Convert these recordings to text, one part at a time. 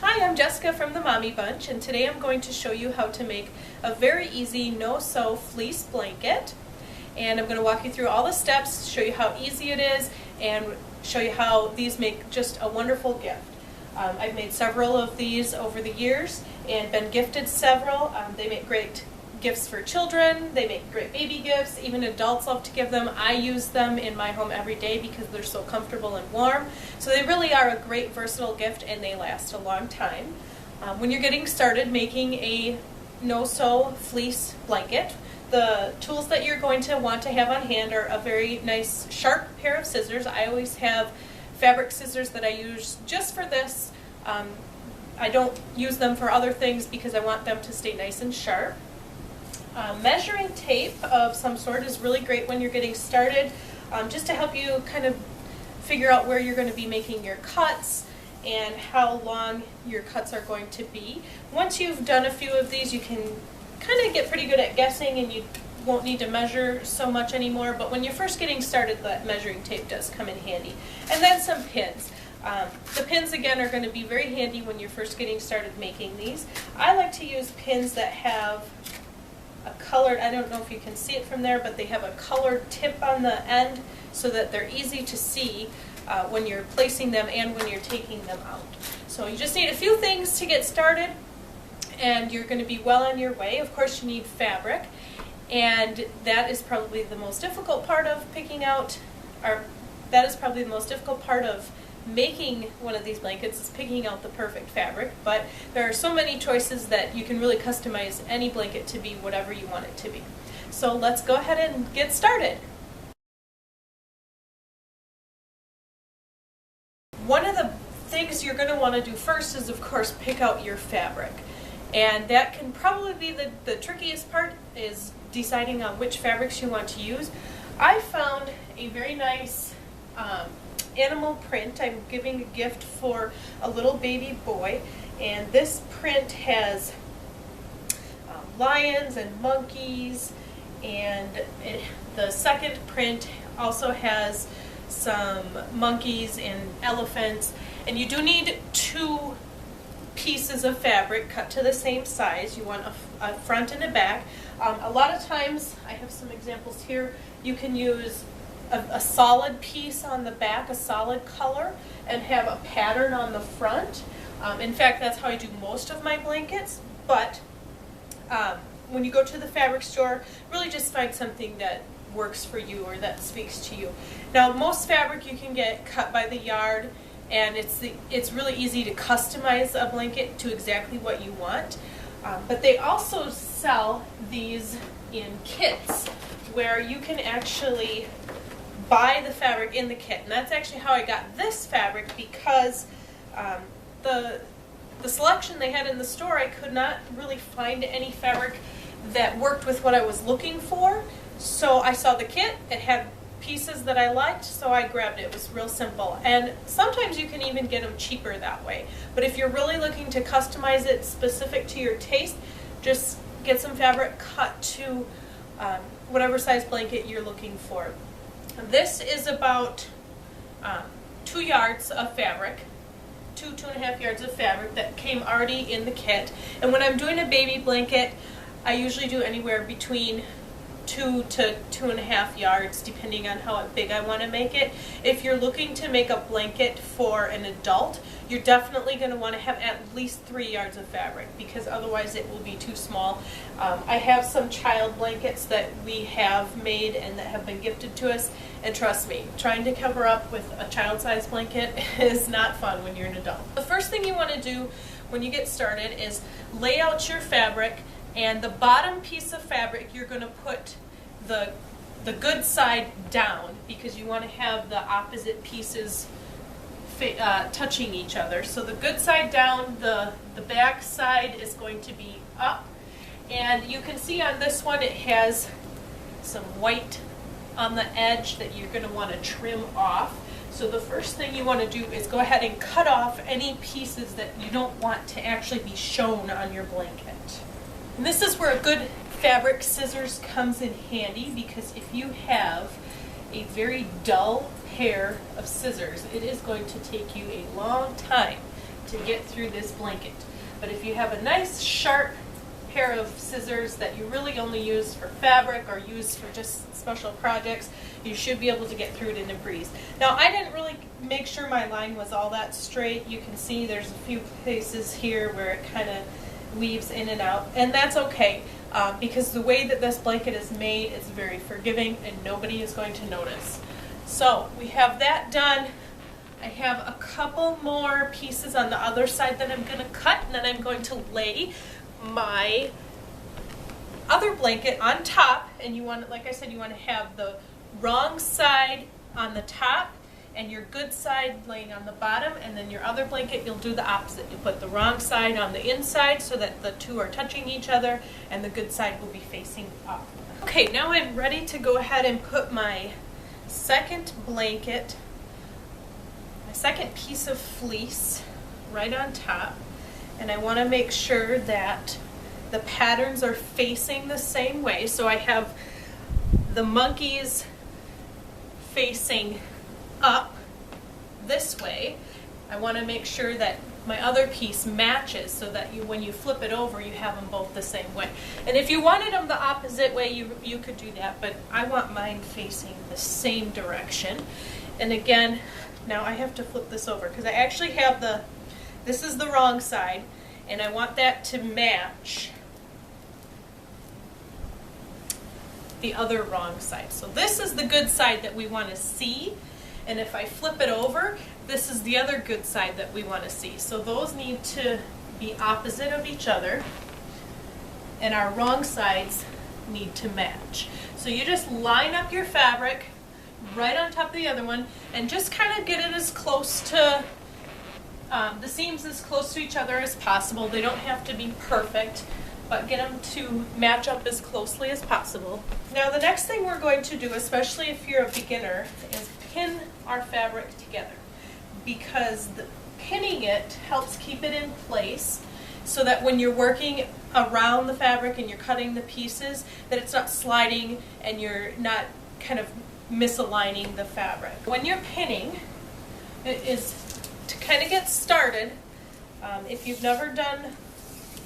Hi, I'm Jessica from the Mommy Bunch, and today I'm going to show you how to make a very easy no-sew fleece blanket. And I'm going to walk you through all the steps, show you how easy it is, and show you how these make just a wonderful gift. I've made several of these over the years and been gifted several. They make great gifts for children, they make great baby gifts, even adults love to give them. I use them in my home every day because they're so comfortable and warm. So they really are a great versatile gift and they last a long time. When you're getting started making a no-sew fleece blanket, the tools that you're going to want to have on hand are a very nice sharp pair of scissors. I always have fabric scissors that I use just for this. I don't use them for other things because I want them to stay nice and sharp. Measuring tape of some sort is really great when you're getting started, just to help you kind of figure out where you're going to be making your cuts and how long your cuts are going to be. Once you've done a few of these, you can kind of get pretty good at guessing and you won't need to measure so much anymore, but when you're first getting started, that measuring tape does come in handy. And then some pins. The pins again are going to be very handy when you're first getting started making these. I like to use pins that have a colored, I don't know if you can see it from there, but they have a colored tip on the end so that they're easy to see when you're placing them and when you're taking them out. So you just need a few things to get started and you're going to be well on your way. Of course you need fabric, and that is probably the most difficult part of picking out, or that is probably the most difficult part of making one of these blankets, is picking out the perfect fabric, but there are so many choices that you can really customize any blanket to be whatever you want it to be. So let's go ahead and get started. One of the things you're going to want to do first is, of course, pick out your fabric, and that can probably be the trickiest part, is deciding on which fabrics you want to use. I found a very nice animal print. I'm giving a gift for a little baby boy, and this print has lions and monkeys, and the second print also has some monkeys and elephants. And you do need two pieces of fabric cut to the same size. You want a front and a back. A lot of times, I have some examples here, you can use a solid piece on the back, a solid color, and have a pattern on the front. In fact, that's how I do most of my blankets, but when you go to the fabric store, really just find something that works for you or that speaks to you. Now, most fabric you can get cut by the yard, and it's really easy to customize a blanket to exactly what you want. But they also sell these in kits where you can actually buy the fabric in the kit, and that's actually how I got this fabric, because the selection they had in the store, I could not really find any fabric that worked with what I was looking for. So I saw the kit, it had pieces that I liked, so I grabbed it. It was real simple, and sometimes you can even get them cheaper that way. But if you're really looking to customize it specific to your taste, just get some fabric cut to whatever size blanket you're looking for. This is about 2 yards of fabric, 2.5 yards of fabric that came already in the kit. And when I'm doing a baby blanket, I usually do anywhere between 2 to 2.5 yards, depending on how big I want to make it. If you're looking to make a blanket for an adult, you're definitely going to want to have at least 3 yards of fabric, because otherwise it will be too small. I have some child blankets that we have made and that have been gifted to us, and trust me, trying to cover up with a child-sized blanket is not fun when you're an adult. The first thing you want to do when you get started is lay out your fabric, and the bottom piece of fabric you're going to put the good side down, because you want to have the opposite pieces touching each other. So the good side down, the back side is going to be up, and you can see on this one it has some white on the edge that you're going to want to trim off. So the first thing you want to do is go ahead and cut off any pieces that you don't want to actually be shown on your blanket. And this is where a good fabric scissors comes in handy, because if you have a very dull pair of scissors, it is going to take you a long time to get through this blanket. But if you have a nice sharp pair of scissors that you really only use for fabric or use for just special projects, you should be able to get through it in a breeze. Now, I didn't really make sure my line was all that straight. You can see there's a few places here where it kind of weaves in and out, and that's okay because the way that this blanket is made is very forgiving and nobody is going to notice. So we have that done. I have a couple more pieces on the other side that I'm going to cut, and then I'm going to lay my other blanket on top. And you want, like I said, you want to have the wrong side on the top and your good side laying on the bottom, and then your other blanket you'll do the opposite. You put the wrong side on the inside so that the two are touching each other, and the good side will be facing up. Okay, now I'm ready to go ahead and put my second blanket, my second piece of fleece right on top, and I want to make sure that the patterns are facing the same way. So I have the monkeys facing up this way. I want to make sure that my other piece matches so that when you flip it over, you have them both the same way. And if you wanted them the opposite way, you could do that, but I want mine facing the same direction. And again, now I have to flip this over because I actually have this is the wrong side, and I want that to match the other wrong side. So this is the good side that we want to see, and if I flip it over, this is the other good side that we want to see. So those need to be opposite of each other, and our wrong sides need to match. So you just line up your fabric right on top of the other one and just kind of get it as close to the seams as close to each other as possible. They don't have to be perfect, but get them to match up as closely as possible. Now the next thing we're going to do, especially if you're a beginner, is pin our fabric together, because pinning it helps keep it in place so that when you're working around the fabric and you're cutting the pieces, that it's not sliding and you're not kind of misaligning the fabric. When you're pinning, it is to kind of get started. If you've never done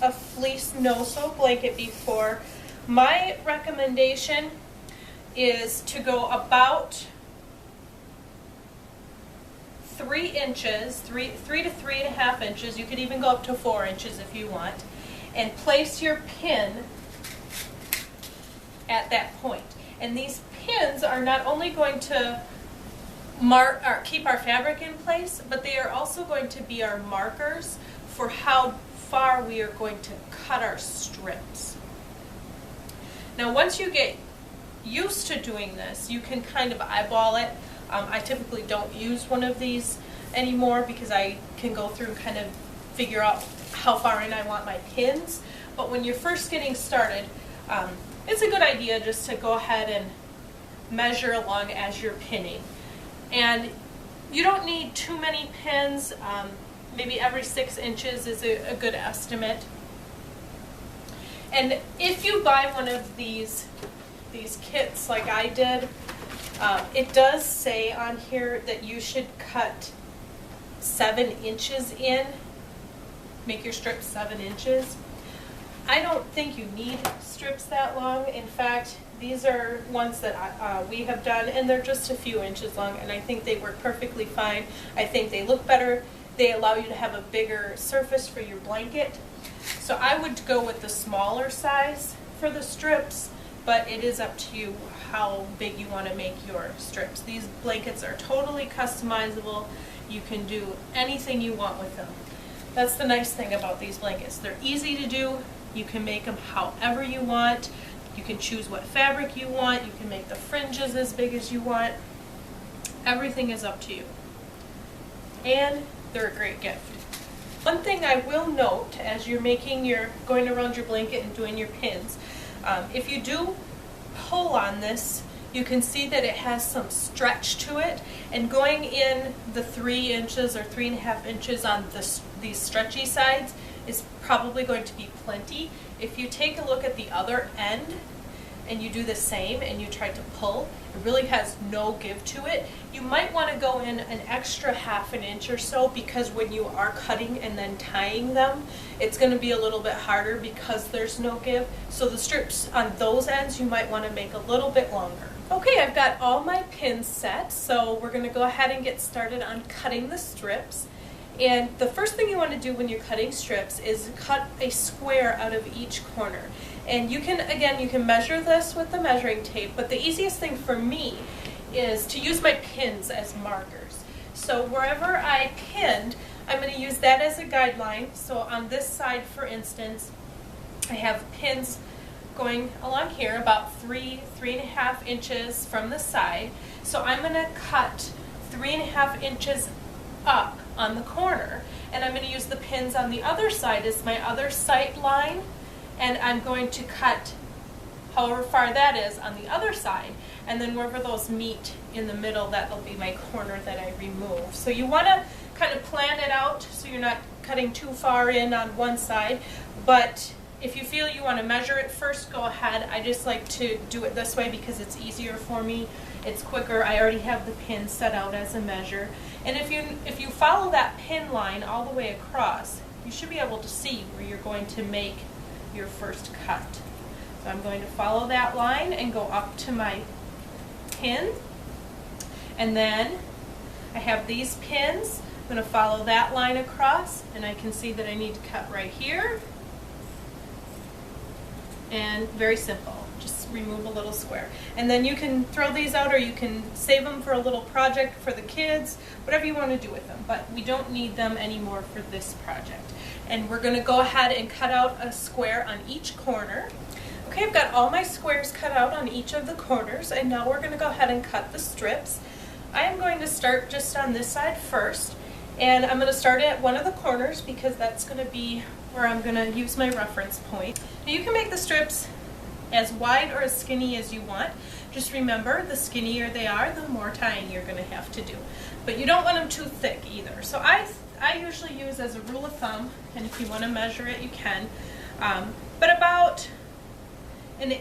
a fleece no-sew blanket before, my recommendation is to go about 3 inches, 3 to 3.5 inches. You could even go up to 4 inches if you want, and place your pin at that point. And these pins are not only going to keep our fabric in place, but they are also going to be our markers for how far we are going to cut our strips. Now once you get used to doing this, you can kind of eyeball it. I typically don't use one of these anymore because I can go through and kind of figure out how far in I want my pins. But when you're first getting started, it's a good idea just to go ahead and measure along as you're pinning. And you don't need too many pins. Maybe every 6 inches is a good estimate. And if you buy one of these kits like I did, it does say on here that you should cut 7 inches in, make your strips 7 inches. I don't think you need strips that long. In fact, these are ones that we have done, and they're just a few inches long, and I think they work perfectly fine. I think they look better. They allow you to have a bigger surface for your blanket. So I would go with the smaller size for the strips, but it is up to you how big you want to make your strips. These blankets are totally customizable. You can do anything you want with them. That's the nice thing about these blankets. They're easy to do. You can make them however you want. You can choose what fabric you want. You can make the fringes as big as you want. Everything is up to you. And they're a great gift. One thing I will note as you're going around your blanket and doing your pins, if you do pull on this, you can see that it has some stretch to it, and going in the 3 inches or 3.5 inches on these stretchy sides is probably going to be plenty. If you take a look at the other end, and you do the same and you try to pull, it really has no give to it. You might want to go in an extra ½ inch or so, because when you are cutting and then tying them, it's going to be a little bit harder because there's no give. So the strips on those ends you might want to make a little bit longer. Okay, I've got all my pins set, so we're going to go ahead and get started on cutting the strips. And the first thing you want to do when you're cutting strips is cut a square out of each corner. And you can, again, you can measure this with the measuring tape, but the easiest thing for me is to use my pins as markers. So wherever I pinned, I'm going to use that as a guideline. So on this side, for instance, I have pins going along here about 3.5 inches from the side. So I'm going to cut 3.5 inches up on the corner, and I'm going to use the pins on the other side as my other sight line, and I'm going to cut however far that is on the other side, and then wherever those meet in the middle, that'll be my corner that I remove. So you want to kind of plan it out so you're not cutting too far in on one side, but if you feel you want to measure it first, go ahead. I just like to do it this way because it's easier for me. It's quicker. I already have the pin set out as a measure. And if you follow that pin line all the way across, you should be able to see where you're going to make your first cut. So I'm going to follow that line and go up to my pin. And then I have these pins. I'm going to follow that line across, and I can see that I need to cut right here. And very simple, just remove a little square. And then you can throw these out, or you can save them for a little project for the kids, whatever you want to do with them. But we don't need them anymore for this project. And we're going to go ahead and cut out a square on each corner. Okay, I've got all my squares cut out on each of the corners, and now we're going to go ahead and cut the strips. I am going to start just on this side first, and I'm going to start at one of the corners because that's going to be where I'm going to use my reference point. Now you can make the strips as wide or as skinny as you want. Just remember, the skinnier they are, the more tying you're going to have to do. But you don't want them too thick either. So I usually use as a rule of thumb, and if you want to measure it, you can, but about an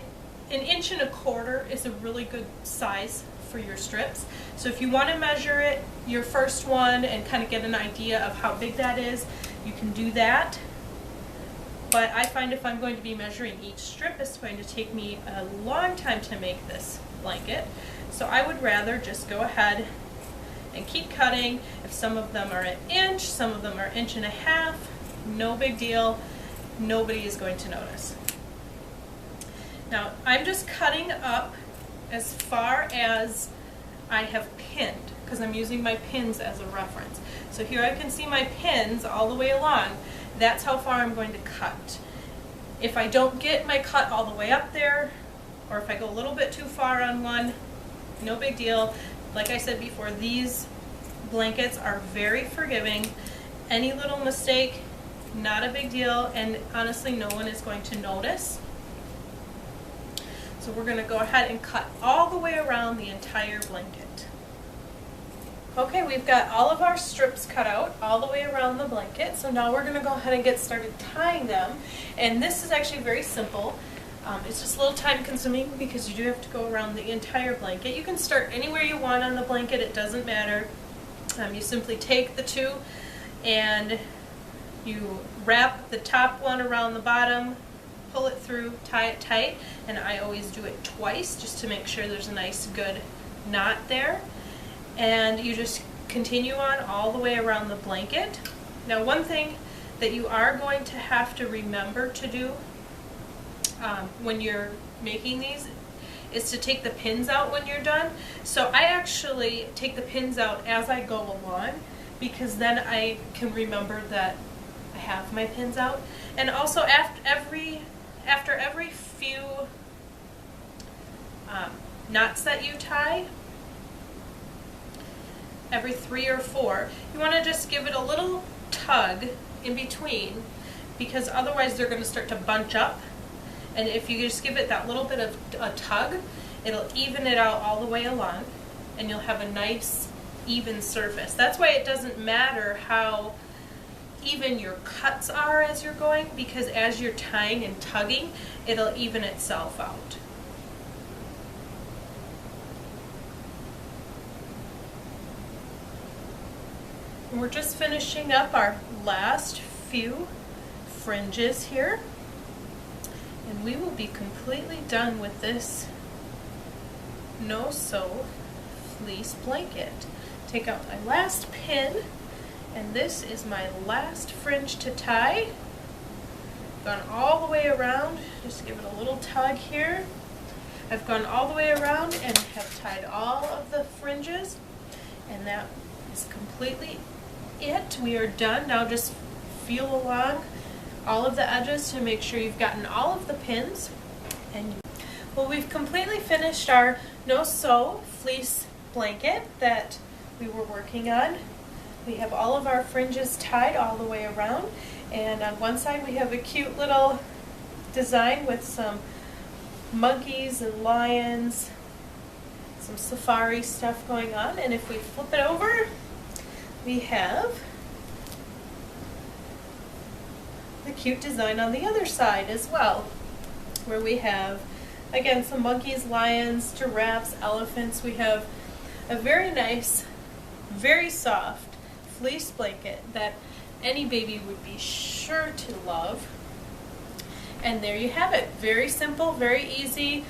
1.25 inches is a really good size for your strips. So if you want to measure it, your first one, and kind of get an idea of how big that is, you can do that. But I find if I'm going to be measuring each strip, it's going to take me a long time to make this blanket. So I would rather just go ahead and keep cutting. If some of them are 1 inch, some of them are 1.5 inches, no big deal. Nobody is going to notice. Now I'm just cutting up as far as I have pinned, because I'm using my pins as a reference. So here I can see my pins all the way along. That's how far I'm going to cut. If I don't get my cut all the way up there, or if I go a little bit too far on one, no big deal. Like I said before, these blankets are very forgiving. Any little mistake, not a big deal, and honestly no one is going to notice. So we're going to go ahead and cut all the way around the entire blanket. Okay, we've got all of our strips cut out all the way around the blanket, so now we're going to go ahead and get started tying them. And this is actually very simple. It's just a little time consuming because you do have to go around the entire blanket. You can start anywhere you want on the blanket, it doesn't matter. You simply take the two and you wrap the top one around the bottom, pull it through, tie it tight, and I always do it twice just to make sure there's a nice good knot there. And you just continue on all the way around the blanket. Now one thing that you are going to have to remember to do when you're making these is to take the pins out when you're done. So I actually take the pins out as I go along, because then I can remember that I have my pins out. And also after every few knots that you tie, every 3 or 4, you want to just give it a little tug in between, because otherwise they're going to start to bunch up. And if you just give it that little bit of a tug, it'll even it out all the way along, and you'll have a nice even surface. That's why it doesn't matter how even your cuts are as you're going, because as you're tying and tugging, it'll even itself out. And we're just finishing up our last few fringes here. And we will be completely done with this no-sew fleece blanket. Take out my last pin, and this is my last fringe to tie. Gone all the way around, just give it a little tug here. I've gone all the way around and have tied all of the fringes, and that is completely it. We are done. Now just feel along all of the edges to make sure you've gotten all of the pins. And well, we've completely finished our no-sew fleece blanket that we were working on. We have all of our fringes tied all the way around, and on one side we have a cute little design with some monkeys and lions, some safari stuff going on. And if we flip it over, we have the cute design on the other side as well, where we have, again, some monkeys, lions, giraffes, elephants. We have a very nice, very soft fleece blanket that any baby would be sure to love. And there you have it. Very simple, very easy,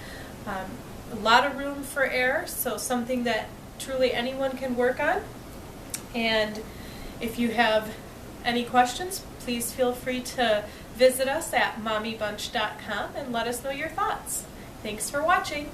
a lot of room for error, so something that truly anyone can work on. And if you have any questions, please feel free to visit us at mommybunch.com and let us know your thoughts. Thanks for watching.